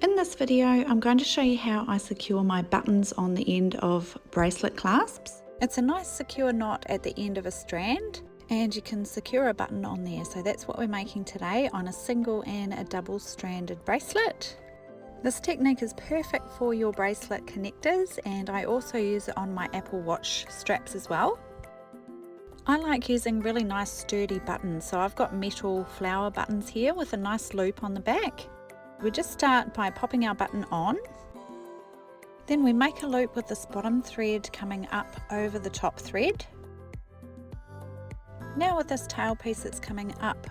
In this video, I'm going to show you how I secure my buttons on the end of bracelet clasps. It's a nice secure knot at the end of a strand, and you can secure a button on there. So that's what we're making today on a single and a double stranded bracelet. This technique is perfect for your bracelet connectors, and I also use it on my Apple Watch straps as well. I like using really nice sturdy buttons, so I've got metal flower buttons here with a nice loop on the back. We just start by popping our button on. Then we make a loop with this bottom thread coming up over the top thread. Now with this tail piece that's coming up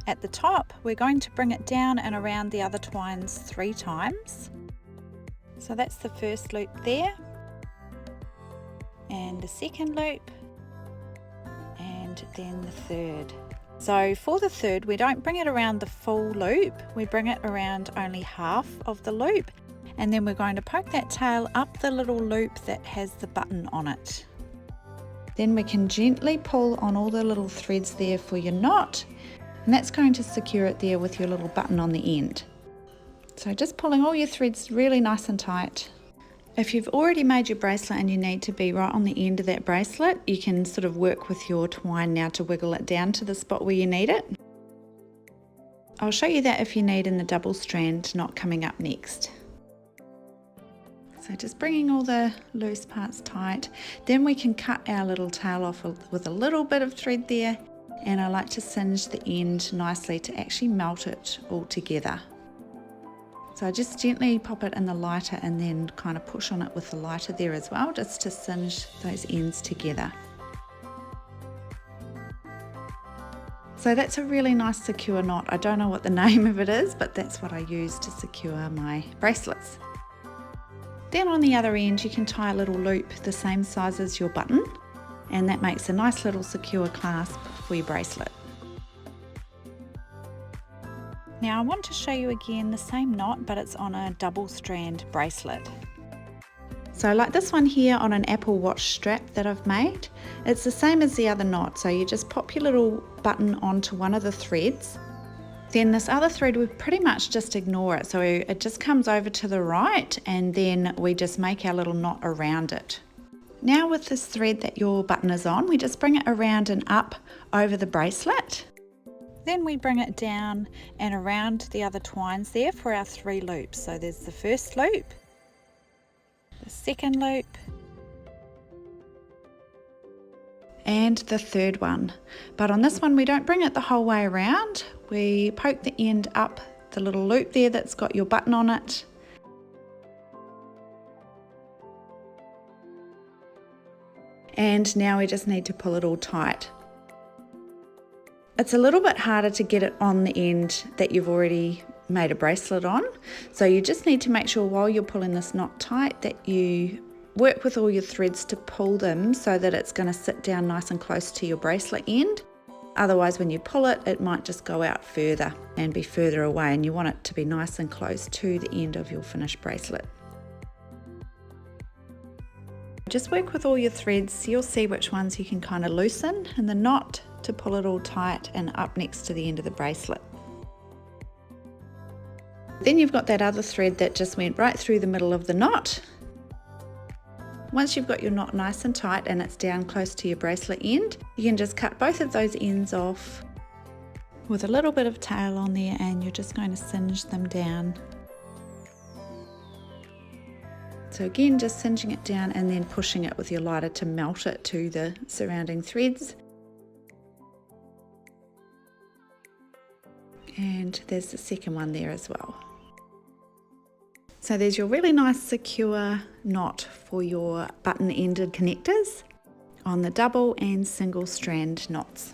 at the top, we're going to bring it down and around the other twines 3 times. So that's the first loop there, and the second loop, and then the third. So for the third, we don't bring it around the full loop, we bring it around only half of the loop, and then we're going to poke that tail up the little loop that has the button on it. Then we can gently pull on all the little threads there for your knot, and that's going to secure it there with your little button on the end. So just pulling all your threads really nice and tight. If you've already made your bracelet and you need to be right on the end of that bracelet, you can sort of work with your twine now to wiggle it down to the spot where you need it. I'll show you that if you need in the double strand knot coming up next. So just bringing all the loose parts tight, then we can cut our little tail off with a little bit of thread there, and I like to singe the end nicely to actually melt it all together. So I just gently pop it in the lighter and then kind of push on it with the lighter there as well, just to singe those ends together. So that's a really nice secure knot. I don't know what the name of it is, but that's what I use to secure my bracelets. Then on the other end, you can tie a little loop the same size as your button, and that makes a nice little secure clasp for your bracelet. Now I want to show you again the same knot, but it's on a double strand bracelet. So like this one here on an Apple Watch strap that I've made, it's the same as the other knot. So you just pop your little button onto one of the threads. Then this other thread, we pretty much just ignore it. So it just comes over to the right, and then we just make our little knot around it. Now with this thread that your button is on, we just bring it around and up over the bracelet. Then we bring it down and around the other twines there for our 3 loops. So there's the first loop, the second loop, and the third one. But on this one, we don't bring it the whole way around. We poke the end up the little loop there that's got your button on it. And now we just need to pull it all tight. It's a little bit harder to get it on the end that you've already made a bracelet on. So you just need to make sure while you're pulling this knot tight that you work with all your threads to pull them so that it's going to sit down nice and close to your bracelet end. Otherwise, when you pull it, it might just go out further and be further away, and you want it to be nice and close to the end of your finished bracelet. Just work with all your threads, you'll see which ones you can kind of loosen in the knot to pull it all tight and up next to the end of the bracelet. Then you've got that other thread that just went right through the middle of the knot. Once you've got your knot nice and tight and it's down close to your bracelet end, you can just cut both of those ends off with a little bit of tail on there, and you're just going to singe them down. So again, just singeing it down and then pushing it with your lighter to melt it to the surrounding threads. And there's the second one there as well. So there's your really nice secure knot for your button-ended connectors on the double and single strand knots.